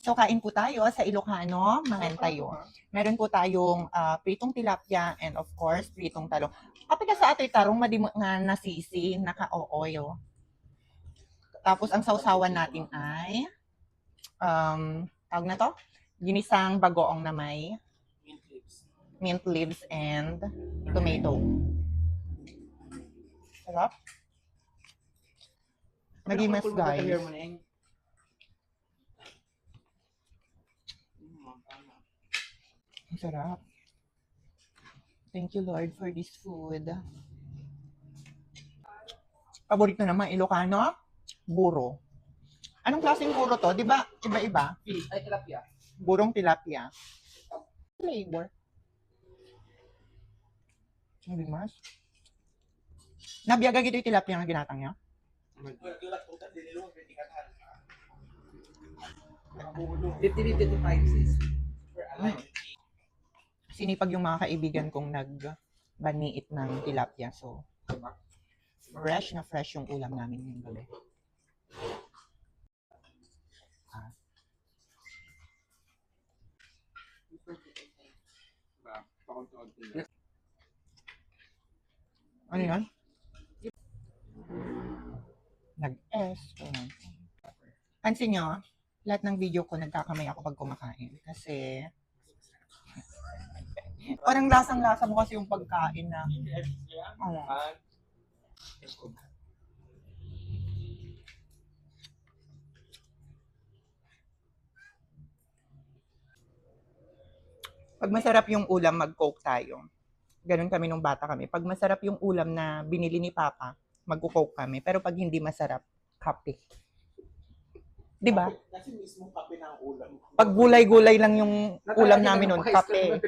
So, kain po tayo sa Ilocano, Mangan tayo. Meron po tayong pritong tilapia and of course, pritong talong. Kapag sa ato'y tarong, madi nga nasisi, naka-ooyo. Tapos, ang sausawan natin ay, tawag na to? Ginisang bagoong na may mint leaves and tomato. Sarap. Magimas, guys. Ang sarap. Thank you, Lord, for this food. Paborito naman, Ilocano, buro. Anong klaseng buro to? Di ba iba-iba? Ay, tilapia. Burong tilapia. Flavor. Hindi mas. Nabiyaga gito yung tilapia nga ginatang niya? Sinipag yung mga kaibigan kong nagbaniit ng tilapia. So, fresh na fresh yung ulam namin ngayong gabi. Ano yan? Nag-S. Pansin nyo, lahat ng video ko nagkakamay ako pag kumakain. Kasi, parang lasang-lasa mo kasi yung pagkain na. Pag masarap yung ulam, mag-coke tayo. Ganun kami nung bata kami. Pag masarap yung ulam na binili ni Papa, mag-coke kami. Pero pag hindi masarap, kape. Di ba? Kasi mismo kape ng ulam. Pag gulay-gulay lang yung ulam namin nun, kape.